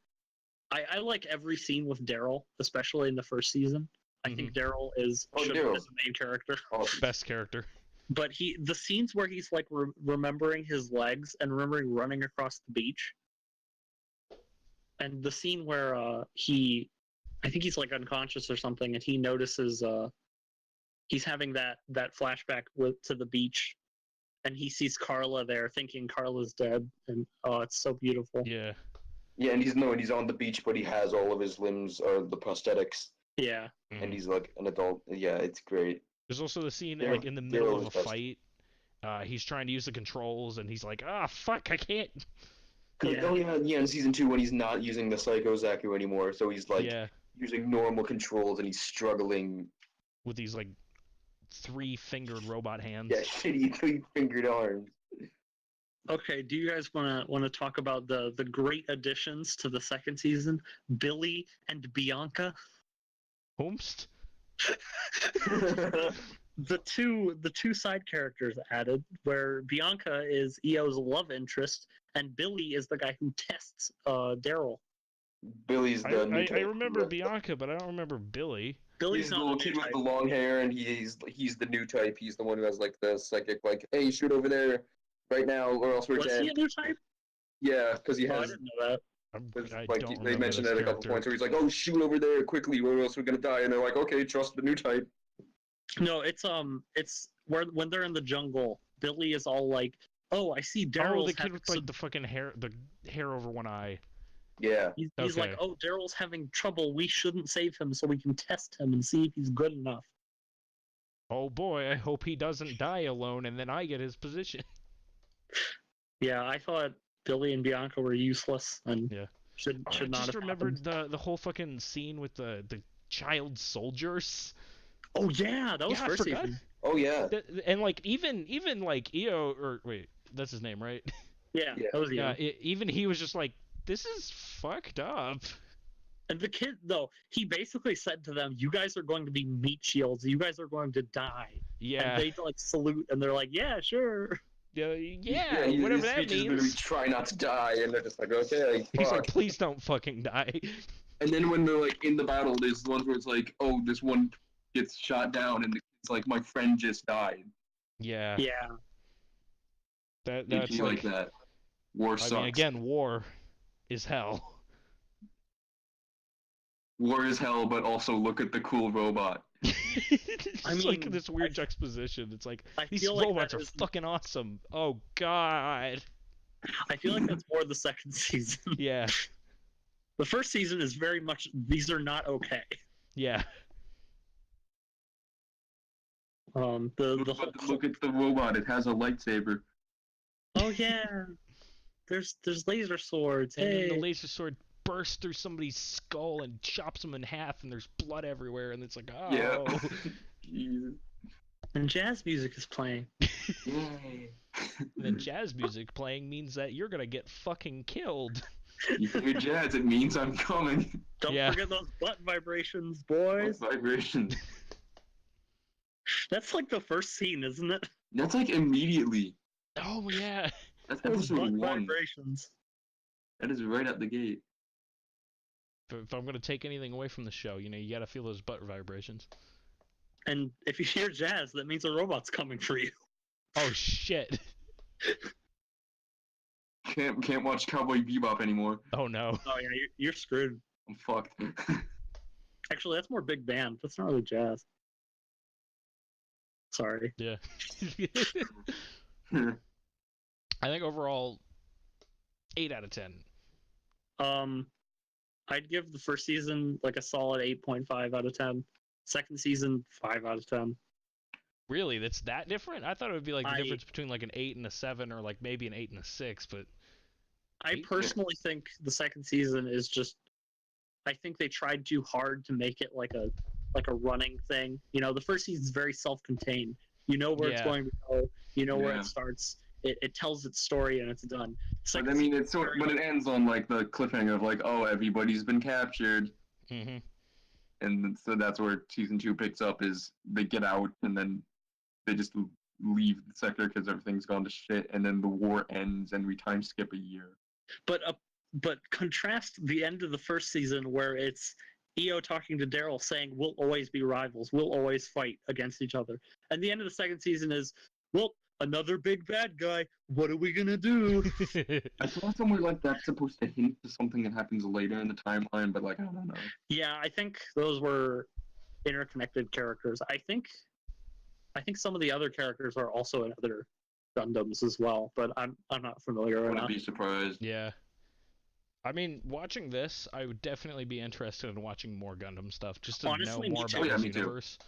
I like every scene with Daryl, especially in the first season. I think Daryl is Oh, should Daryl. is the main character. Awesome. Best character. But the scenes where he's like remembering his legs and remembering running across the beach, and the scene where I think he's like unconscious or something, and he notices he's having that flashback to the beach, and he sees Carla there, thinking Carla's dead, and oh, it's so beautiful. Yeah. Yeah, and he's on the beach, but he has all of his limbs, the prosthetics, Yeah. and he's like an adult. Yeah, it's great. There's also the scene Daryl- like in the middle Daryl of a is best. fight. He's trying to use the controls, and he's like, "Ah, fuck, I can't." Yeah. Oh yeah, in season 2 when he's not using the Psycho Zaku anymore, so he's like Yeah, using normal controls and he's struggling. with these like 3-fingered robot hands. Yeah, shitty 3-fingered arms. Okay, do you guys wanna talk about the great additions to the second season? Billy and Bianca? Homst? The two side characters added, where Bianca is EO's love interest and Billy is the guy who tests Daryl. Billy's the new I type. remember Bianca, but I don't remember Billy. Billy's He's the not little the kid new with type. the long hair, and he's the new type. He's the one who has like the psychic, like, hey, shoot over there right now, or else we're Was dead. he a new type? Yeah, because he Oh, I has. didn't know that. I Like don't they remember mentioned this at a couple character. points where he's like, "Oh, shoot over there quickly, or else we're gonna die." And they're like, "Okay, trust the new type." No, it's where when they're in the jungle, Billy is all like, "Oh, I see Daryl's Oh, the kid having with like some-" the fucking hair, the hair over one eye. Yeah. He's like, Okay. "Oh, Daryl's having trouble. We shouldn't save him, so we can test him and see if he's good enough." Oh boy, I hope he doesn't die alone, and then I get his position. Yeah, I thought Billy and Bianca were useless and Yeah. should I not just have remembered happened. the whole fucking scene with the child soldiers. Oh yeah, that was Yeah, I first forgot. season. Oh yeah. And like even like EO, or wait, that's his name, right? Yeah, Yeah. that was Yeah, yeah. even he was just like, this is fucked up. And the kid, though, he basically said to them, "You guys are going to be meat shields. You guys are going to die." Yeah. And they like salute, and they're like, "Yeah, sure." Yeah, His whatever that speech is gonna be means. try not to die, and they're just like, okay, He's fuck. like, please don't fucking die. And then when they're like in the battle, there's the ones where it's like, oh, this one gets shot down, and it's like, my friend just died. Yeah. Yeah. It'd That's be like that. War I sucks. mean, again, war is hell. War is hell, but also look at the cool robot. It's I like mean, this weird juxtaposition. It's like, I these feel like robots that are is- fucking awesome. Oh god. I feel like that's more the second season. Yeah. The first season is very much these are not okay. Yeah. The whole Look at the robot. It has a lightsaber. oh yeah, there's laser swords. And Hey, then the laser sword bursts through somebody's skull and chops them in half, and there's blood everywhere, and it's like, oh. Yeah. Jesus. and jazz music is playing. Yay. And then jazz music playing means that you're gonna get fucking killed. You hear jazz, it means I'm coming. Don't Yeah. forget those butt vibrations, boys. Vibration. That's like the first scene, isn't it? That's like immediately. Oh yeah. That's Those butt episode 1. vibrations. That is right at the gate. If I'm gonna take anything away from the show, you gotta feel those butt vibrations. And if you hear jazz, that means a robot's coming for you. Oh shit. Can't watch Cowboy Bebop anymore. Oh no. Oh yeah, you're screwed. I'm fucked. Actually, that's more big band. That's not really jazz. Sorry. Yeah. I think overall, 8 out of 10. I'd give the first season like a solid 8.5 out of 10. Second season, 5 out of 10. Really, that's that different? I thought it would be like the I- difference between like an 8 and a 7, or like maybe an 8 and a 6. But I Eight? personally think the second season is just. I think they tried too hard to make it like a running thing. You know, the first season is very self-contained. You know where it's Yeah. going to go. You know where Yeah. it starts. It tells its story and it's done. But Second I mean, season it's so, is very but it much- ends on like the cliffhanger of like, oh, everybody's been captured, mm-hmm. and so that's where season 2 picks up. Is they get out and then they just leave the sector because everything's gone to shit, and then the war ends and we time skip a year. But contrast the end of the first season where it's EO talking to Daryl saying we'll always be rivals, we'll always fight against each other, and the end of the second season is, well, another big bad guy. What are we gonna do? I saw somewhere like that's supposed to hint to something that happens later in the timeline, but like I don't know. Yeah, I think those were interconnected characters. I think some of the other characters are also in other Gundams as well, but I'm not familiar I enough. wouldn't be surprised. Yeah. I mean, watching this, I would definitely be interested in watching more Gundam stuff, just to Honestly, know me more too. about Yeah, this me too. universe.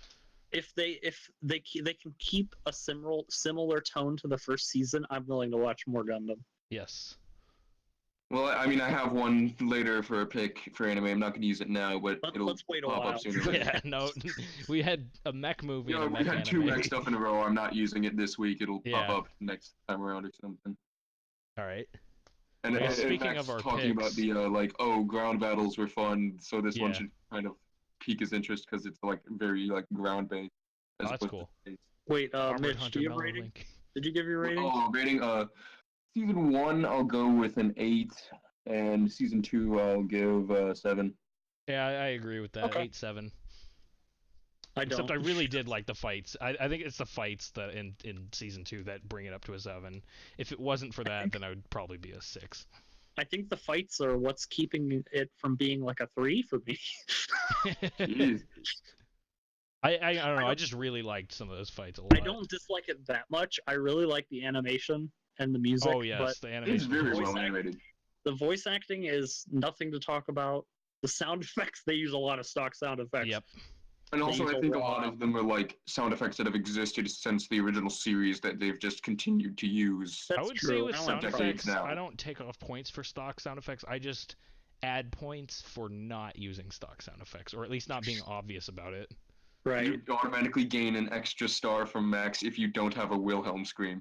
If they can keep a similar tone to the first season, I'm willing to watch more Gundam. Yes. Well, I mean, I have one later for a pick for anime. I'm not going to use it now, but it'll Let's wait a pop while. up sooner or later. Yeah, no, we had a mech movie and a We mech had two anime. mech stuff in a row. I'm not using it this week. It'll Yeah. pop up next time around or something. All right. And, Well, speaking Max of our talking about picks- the ground battles were fun, so this one Yeah. should kind of pique his interest because it's like very like ground based. Oh, that's cool. Wait, Armored Mitch, Hunter do you have a Mellow rating? Link. Did you give your rating? Oh, rating. Season 1 I'll go with an 8, and season 2 I'll give 7. Yeah, I agree with that. Okay. 8-7. I don't. Except I really did like the fights. I think it's the fights that in season 2 that bring it up to a 7. If it wasn't for that, then I would probably be a 6. I think the fights are what's keeping it from being like a 3 for me. Jeez. I don't know. I just really liked some of those fights a lot. I don't dislike it that much. I really like the animation and the music. Oh yes, but the It's animation. very was voice well awesome. animated. the voice acting is nothing to talk about. The sound effects, they use a lot of stock sound effects. Yep. And also, use I a think a lot. lot of them are like sound effects that have existed since the original series that they've just continued to use. That's I would true. say with I don't sound have decades effects, now. I don't take off points for stock sound effects. I just add points for not using stock sound effects, or at least not being obvious about it. Right. You automatically gain an extra star from Max if you don't have a Wilhelm scream.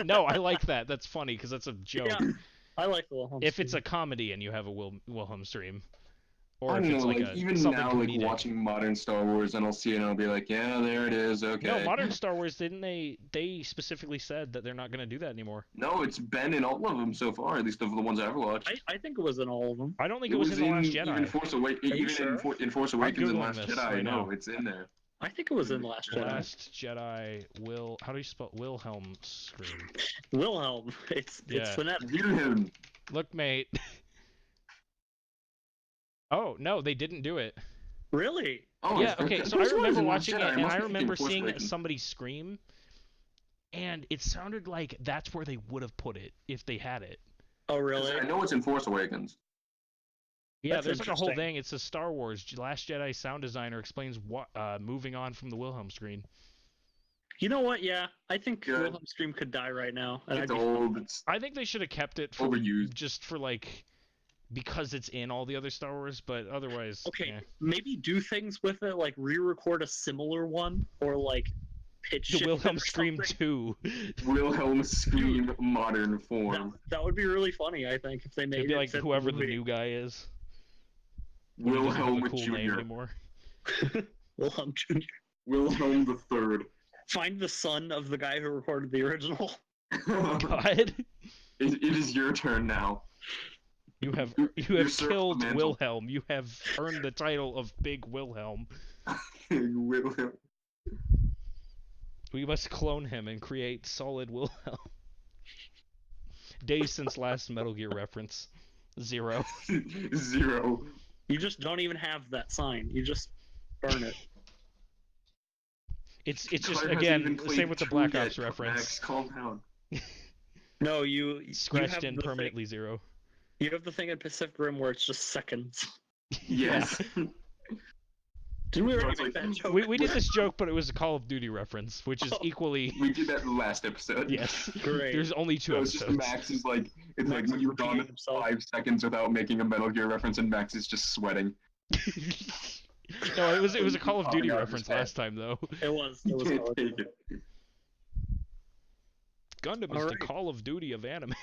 No, I like that. That's funny because that's a joke. Yeah, I like the Wilhelm If it's scream. a comedy and you have a Wilhelm stream, I or if don't it's know, like like a even something now, comedic. like watching modern Star Wars, and I'll see it and I'll be like, yeah, there it is, okay. No, modern Star Wars didn't they? They specifically said that they're not going to do that anymore. No, it's been in all of them so far, at least of the ones I've watched. I think it was in all of them. I don't think it was in the Last Jedi. Even Force Awakens, Are you even sure? in Force Awakens and Googling Last this Jedi. right No, now. it's in there. I think it was in Last Jedi. Last Jedi. How do you spell Wilhelm scream? Wilhelm. It's Yeah. phonetic. Wilhelm. Look, mate. Oh no, they didn't do it. Really? Oh, Yeah, it's- okay, so I Force remember Awakens Last watching Jedi. it, and must I be thinking remember Force seeing Awakens. somebody scream, and it sounded like that's where they would have put it if they had it. Oh, really? I know it's in Force Awakens. Yeah, That's there's like a whole interesting. thing. It says Star Wars Last Jedi sound designer explains what moving on from the Wilhelm screen. You know what? Yeah, I think Good. Wilhelm scream could die right now. And It's I'd be old. It's I think they should have kept it for overused. just for like because it's in all the other Star Wars, but otherwise. Okay, eh. maybe do things with it, like re-record a similar one, or like pitch The shift Wilhelm it or scream something. 2. Wilhelm scream modern form. That would be really funny, I think, if they made It'd be it like fit whoever the movie. new guy is. When he doesn't have Wilhelm a cool name Jr. anymore. Wilhelm Jr. Wilhelm the Third. Find the son of the guy who recorded the original. God, It is your turn now. you have Usurp the killed mantle. Wilhelm. You have earned the title of Big Wilhelm. Wilhelm. We must clone him and create solid Wilhelm. Days since last Metal Gear reference. 0. 0. You just don't even have that sign. You just burn it. It's just Claire hasn't again even the played same with the 2 Black yet, Ops reference. Max, calm down. No, you Scratched have in the permanently 0. Thing, you have the thing in Pacific Rim where it's just seconds. Yes. Didn't we No, already it's make like- that joke? We did this joke, but it was a Call of Duty reference, which is Oh. equally We did that last episode. yes. Great. There's only 2 So it's just episodes. Max is like, it's Max like is when you've gone repeating himself. 5 seconds without making a Metal Gear reference, and Max is just sweating. No, it was a Call of Duty Oh, no, reference just last time though. It was. You It was. can't hard. take it. Gundam is the Alright. Call of Duty of anime.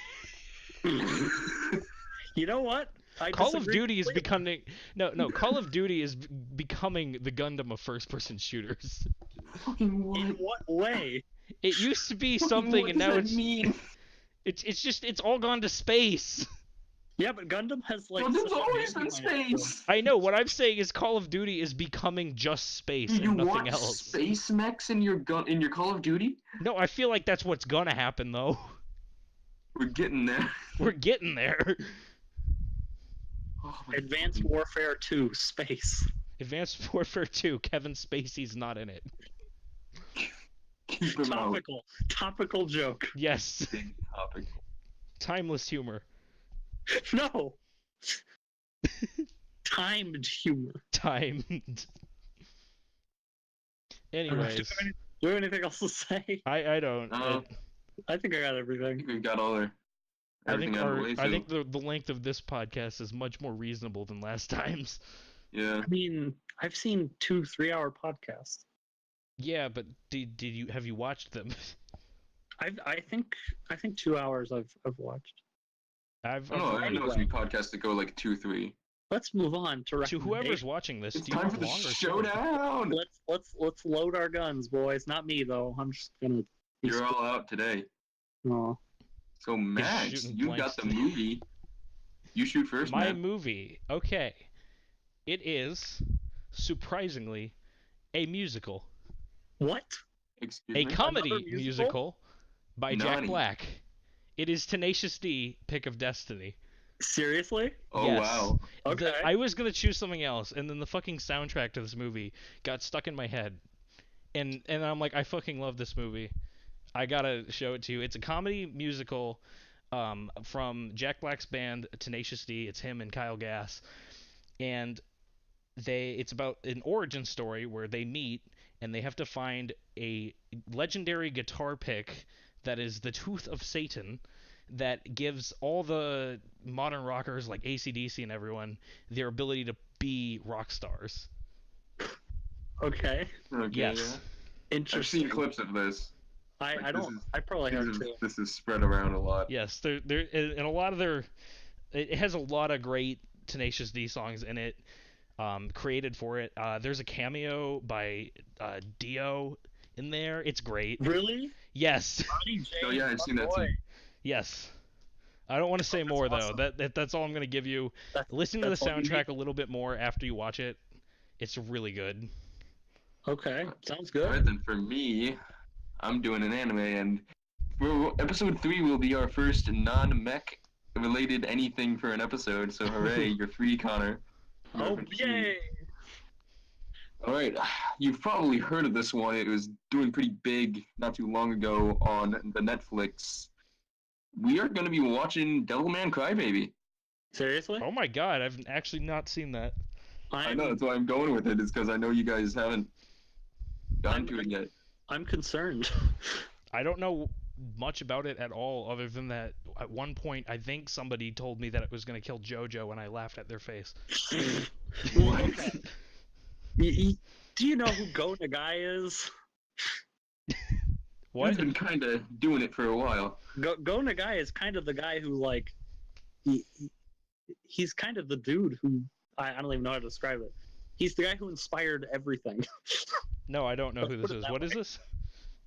You know what? I Call of disagree Duty is completely. becoming no. Call of Duty is becoming the Gundam of first-person shooters. Fucking In what? what way? It used to be Fucking something, what and does now that it's mean? it's all gone to space. Yeah, but Gundam has like. Gundam's such a always name in behind it. space. I know what I'm saying is Call of Duty is becoming just space You and nothing want else. space mechs in your Call of Duty? No, I feel like that's what's gonna happen though. We're getting there. We're getting there. Oh my Advanced God. Warfare 2 Space. Advanced Warfare 2, Kevin Spacey's not in it. Keep him out. Topical joke. Yes. Big topic. Timeless humor. No. Timed humor. Timed. Anyways, Do you have anything else to say? I don't. I think I got everything. We've got all our everything out of the way. I think the length of this podcast is much more reasonable than last time's. Yeah. I mean, I've seen 2 3-hour podcasts. Yeah, but have you watched them? I think 2 hours I've watched. I know some podcasts that go like 2, 3. Let's move on to whoever's watching this. It's do you time have for the longer showdown. Let's load our guns, boys. Not me though. I'm just gonna. You're all out today. Oh. So Max, you got the movie. You shoot first, My man. movie. Okay. It is surprisingly a musical. What? Excuse A me? comedy Another musical? musical by Jack Naughty. Black. It is Tenacious D, Pick of Destiny. Seriously? Oh Yes. wow. Okay. I was gonna choose something else, and then the fucking soundtrack to this movie got stuck in my head, and I'm like, I fucking love this movie. I gotta show it to you. It's a comedy musical, from Jack Black's band Tenacious D. It's him and Kyle Gass, and it's about an origin story where they meet and they have to find a legendary guitar pick that is the tooth of Satan, that gives all the modern rockers like AC/DC and everyone their ability to be rock stars. Okay. Okay. Yes. Yeah. I've Interesting. seen clips of this. I Like, don't. I probably have too. This is spread around a lot. Yes, there and a lot of it has a lot of great Tenacious D songs in it, created for it. There's a cameo by Dio in there. It's great. Really? Yes. Ronnie James, Oh yeah, I've seen that boy. too. Yes. I don't want to say That's more awesome. though. That's all I'm gonna give you. Listen to the that's all you need? soundtrack a little bit more after you watch it. It's really good. Okay. Sounds All good. right, then for me, I'm doing an anime, and episode 3 will be our first non-mech related anything for an episode. So hooray, you're free, Connor. Oh yay! All right, you've probably heard of this one. It was doing pretty big not too long ago on the Netflix. We are going to be watching Devilman Crybaby. Seriously? Oh my god, I've actually not seen that. I know, that's why I'm going with it, is because I know you guys haven't gotten to it yet. I'm concerned. I don't know much about it at all, other than that at one point I think somebody told me that it was gonna kill JoJo, and I laughed at their face. What? Do you know who Go Nagai is? What? He's been kind of doing it for a while. Go Nagai is kind of the guy who like he's kind of the dude who I don't even know how to describe it. He's the guy who inspired everything. No, I don't know who this Put it is. that What is way. this?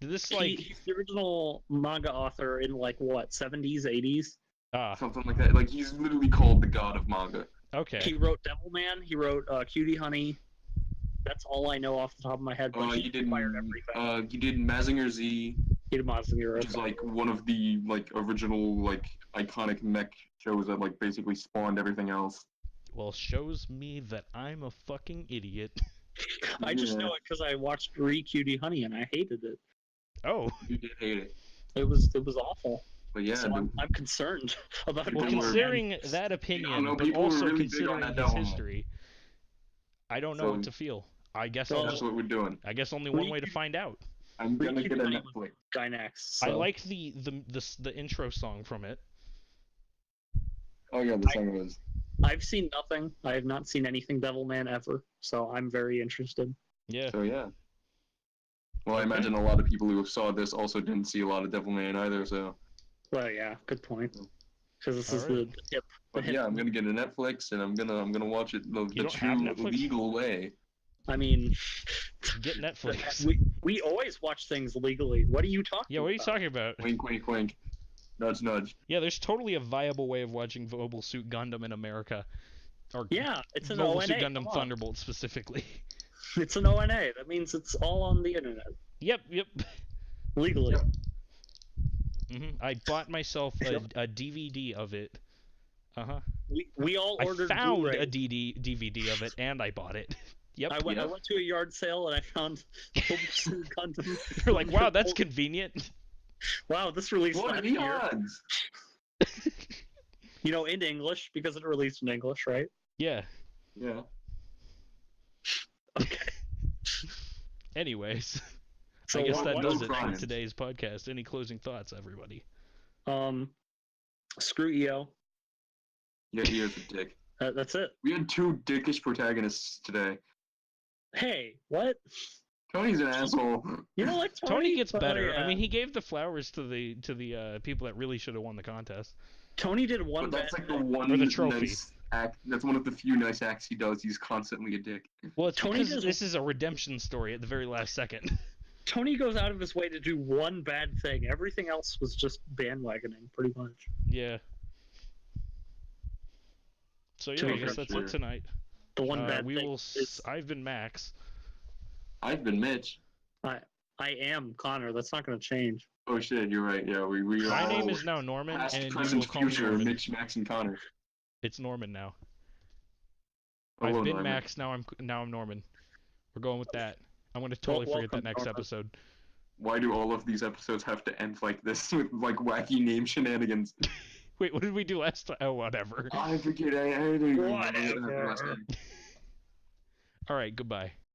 Did this like He's the original manga author in like what 70s, 80s. Something like that. Like, he's literally called the god of manga. Okay. He wrote Devilman. He wrote Cutie Honey. That's all I know off the top of my head. But he You did inspired everything. you did Mazinger Z, He did Mazinger. which is like one of the like original like iconic mech shows that like basically spawned everything else. Well, shows me that I'm a fucking idiot. I just Yeah. know it because I watched Cutie Honey and I hated it. Oh. You did hate it, It was awful. but yeah. So I'm concerned about Well, Don't worry. considering that opinion, know, but people were also really big on considering that his Devilman. history, I don't know So- what to feel. I guess Well, I'll That's just, what we're doing. I guess only one way to find out. I'm gonna get a Honey Netflix. Gynax. I So. like the intro song from it. Oh yeah, the song was. I've seen nothing. I have not seen anything Devilman ever, so I'm very interested. Yeah. So yeah. Well, I Okay. imagine a lot of people who saw this also didn't see a lot of Devilman either. So, Well, yeah, good point. Because this is Alright. the hip. but yeah, I'm gonna get a Netflix and I'm gonna watch it the don't have true Netflix? legal way. I mean, Get Netflix. we always watch things legally. What are you talking? Yeah, what are you about? talking about? Wink, wink, wink. Nudge, nudge. Yeah, there's totally a viable way of watching Mobile Suit Gundam in America. Or Yeah, it's an Mobile ONA. Suit come Gundam on. Thunderbolt specifically. It's an ONA. That means it's all on the internet Yep. legally. I bought myself a DVD of it. We all I ordered found Blu-ray. a DVD of it and I bought it. Yep. I went Yeah. to a yard sale and I found Mobile Suit Gundam. You're like, wow, that's convenient. Wow, this released What are last the year. odds? You know, in English, because it released in English, right? Yeah. Yeah. Okay. Anyways, So I guess what, that what does is it for crimes? today's podcast. Any closing thoughts, everybody? Screw EO. Yeah, EO's a dick. That's it. We had two dickish protagonists today. Hey, what? Tony's an asshole. You know what? Tony gets But, better. yeah. I mean, he gave the flowers to the people that really should have won the contest. Tony did one But that's bad like the thing. one Or the trophy. nice act. That's one of the few nice acts he does. He's constantly a dick. Well, it's Tony because does- this is a redemption story at the very last second. Tony goes out of his way to do one bad thing. Everything else was just bandwagoning, pretty much. Yeah. So yeah, I guess that's Sure. it tonight. The one bad we thing will. is I've been Max. I've been Mitch. I am Connor. That's not going to change. Oh shit, you're right. Yeah, we My are name all is now Norman, past, and you will present, call me future, Norman. Mitch, Max, and Connor. It's Norman now. Hello, I've been Norman. Max. Now I'm Norman. We're going with that. I'm gonna totally forget that welcome, next Norman. episode. Why do all of these episodes have to end like this with like wacky name shenanigans? Wait, what did we do last time? Oh, whatever. I forget. I don't even remember what Whatever. happened last time. All right, goodbye.